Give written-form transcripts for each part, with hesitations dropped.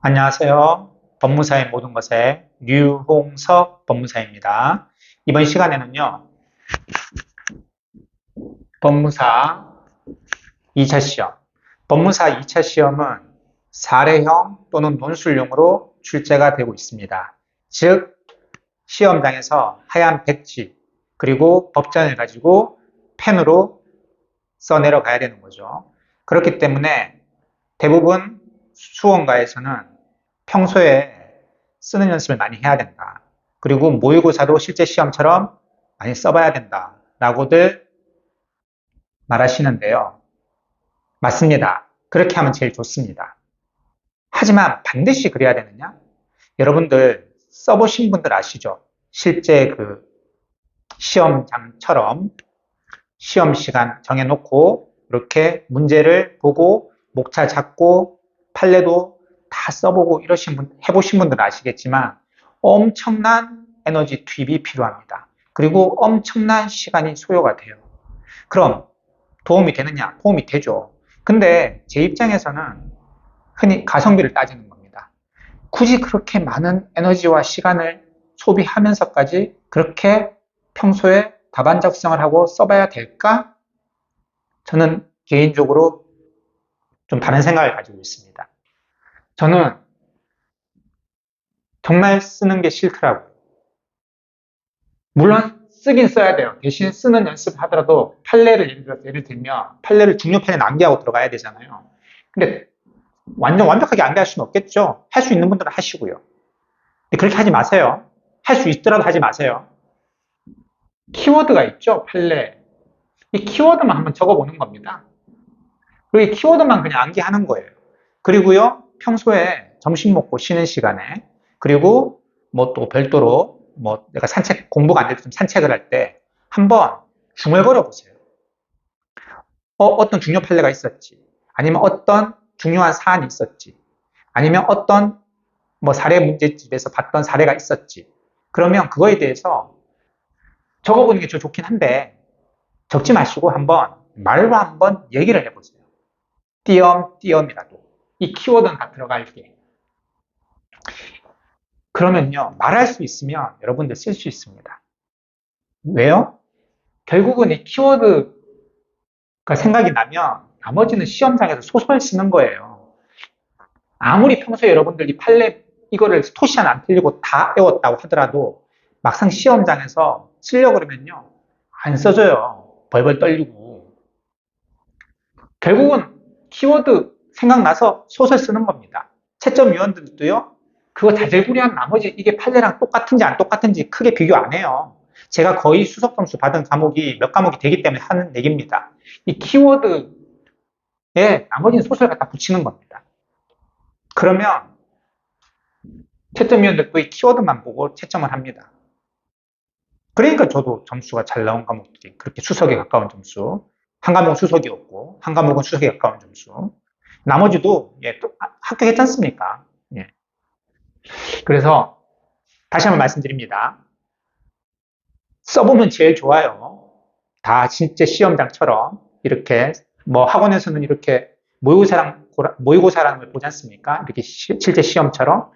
안녕하세요. 법무사의 모든 것의 류홍석 법무사입니다. 이번 시간에는요, 법무사 2차 시험. 법무사 2차 시험은 사례형 또는 논술용으로 출제가 되고 있습니다. 즉, 시험장에서 하얀 백지, 그리고 법전을 가지고 펜으로 써내려 가야 되는 거죠. 그렇기 때문에 대부분 수험가에서는 평소에 쓰는 연습을 많이 해야 된다. 그리고 모의고사도 실제 시험처럼 많이 써봐야 된다. 라고들 말하시는데요. 맞습니다. 그렇게 하면 제일 좋습니다. 하지만 반드시 그래야 되느냐? 여러분들 써보신 분들 아시죠? 실제 그 시험장처럼 시험 시간 정해놓고 이렇게 문제를 보고 목차 잡고 판례도 다 써보고 해보신 분들은 아시겠지만 엄청난 에너지 투입이 필요합니다. 그리고 엄청난 시간이 소요가 돼요. 그럼 도움이 되느냐? 도움이 되죠. 근데 제 입장에서는 흔히 가성비를 따지는 겁니다. 굳이 그렇게 많은 에너지와 시간을 소비하면서까지 그렇게 평소에 답안 작성을 하고 써봐야 될까? 저는 개인적으로 좀 다른 생각을 가지고 있습니다. 저는 정말 쓰는 게 싫더라고요. 물론 쓰긴 써야 돼요. 대신 쓰는 연습을 하더라도 판례를 예를 들면 판례를 중요 판례는 암기하고 들어가야 되잖아요. 근데 완전 완벽하게 암기할 수는 없겠죠. 할 수 있는 분들은 하시고요. 근데 그렇게 하지 마세요. 할 수 있더라도 하지 마세요. 키워드가 있죠, 판례. 이 키워드만 한번 적어보는 겁니다. 그리고 이 키워드만 그냥 암기하는 거예요. 그리고요, 평소에 점심 먹고 쉬는 시간에, 그리고 뭐 또 별도로 뭐 내가 공부가 안 될 때 좀 산책을 할 때 한번 중얼거려 보세요. 어떤 중요 판례가 있었지. 아니면 어떤 중요한 사안이 있었지. 아니면 어떤 뭐 사례 문제집에서 봤던 사례가 있었지. 그러면 그거에 대해서 적어보는 게 좀 좋긴 한데 적지 마시고 한번 말로 한번 얘기를 해보세요. 띄엄띄엄이라도 이 키워드는 다 들어갈게. 그러면요, 말할 수 있으면 여러분들 쓸 수 있습니다. 왜요? 결국은 이 키워드가 생각이 나면 나머지는 시험장에서 소설 쓰는 거예요. 아무리 평소에 여러분들이 판례 이거를 토시 하나 안 틀리고 다 외웠다고 하더라도 막상 시험장에서 쓰려고 그러면요, 안 써져요. 벌벌 떨리고. 결국은 키워드 생각나서 소설 쓰는 겁니다. 채점위원들도요, 그거 자질구레한 나머지 이게 판례랑 똑같은지 안 똑같은지 크게 비교 안 해요. 제가 거의 수석 점수 받은 과목이 몇 과목이 되기 때문에 하는 얘기입니다. 이 키워드에 나머지는 소설 갖다 붙이는 겁니다. 그러면 채점위원들도 이 키워드만 보고 채점을 합니다. 그러니까 저도 점수가 잘 나온 과목들이 그렇게 수석에 가까운 점수, 한 과목은 수석이었고 한 과목은 수석에 가까운 점수, 나머지도 또 합격했지 않습니까? 예. 그래서 다시 한번 말씀드립니다. 써보면 제일 좋아요. 다 진짜 시험장처럼 이렇게 뭐 학원에서는 이렇게 모의고사라는 걸 보지 않습니까? 이렇게 실제 시험처럼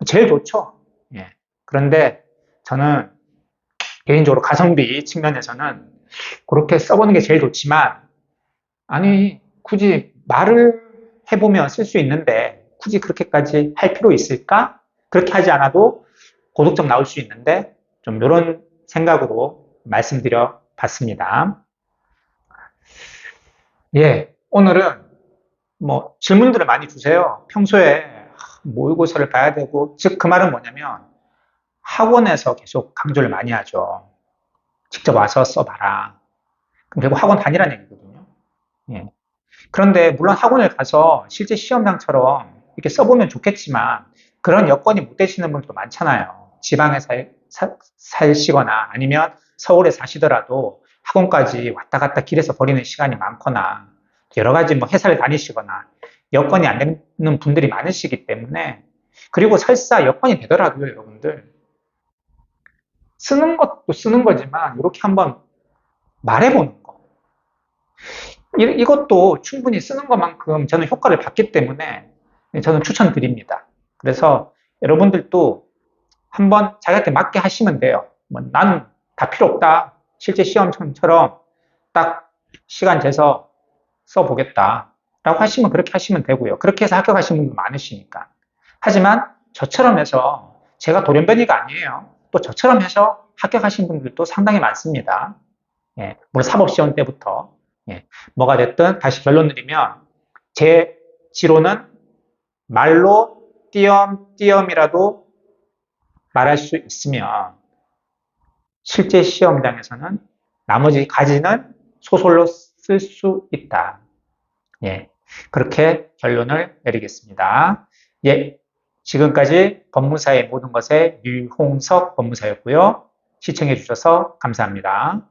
제일 좋죠. 예. 그런데 저는 개인적으로 가성비 측면에서는 그렇게 써보는 게 제일 좋지만, 아니 굳이 말을 해보면 쓸 수 있는데 굳이 그렇게까지 할 필요 있을까? 그렇게 하지 않아도 고득점 나올 수 있는데 좀 이런 생각으로 말씀드려 봤습니다. 예, 오늘은 뭐 질문들을 많이 주세요. 평소에 모의고사를 봐야 되고, 즉 그 말은 뭐냐면 학원에서 계속 강조를 많이 하죠. 직접 와서 써봐라. 그럼 결국 학원 다니라는 얘기거든요. 예. 그런데 물론 학원을 가서 실제 시험장처럼 이렇게 써보면 좋겠지만 그런 여건이 못 되시는 분들도 많잖아요. 지방에 사시거나 아니면 서울에 사시더라도 학원까지 왔다 갔다 길에서 버리는 시간이 많거나 여러 가지 뭐 회사를 다니시거나 여건이 안 되는 분들이 많으시기 때문에, 그리고 설사 여건이 되더라도요, 여러분들 쓰는 것도 쓰는 거지만 이렇게 한번 말해보는 거, 이것도 충분히 쓰는 것만큼 저는 효과를 봤기 때문에 저는 추천드립니다. 그래서 여러분들도 한번 자기한테 맞게 하시면 돼요. 뭐 나는 다 필요 없다. 실제 시험처럼 딱 시간 재서 써보겠다. 라고 하시면 그렇게 하시면 되고요. 그렇게 해서 합격하시는 분들 많으시니까. 하지만 저처럼 해서 제가 돌연변이가 아니에요. 또 저처럼 해서 합격하신 분들도 상당히 많습니다. 예, 물론 사법시험 때부터. 예, 뭐가 됐든 다시 결론 드리면 제 지로는 말로 띄엄띄엄이라도 말할 수 있으면 실제 시험장에서는 나머지 가지는 소설로 쓸 수 있다. 예, 그렇게 결론을 내리겠습니다. 예, 지금까지 법무사의 모든 것의 류홍석 법무사였고요. 시청해 주셔서 감사합니다.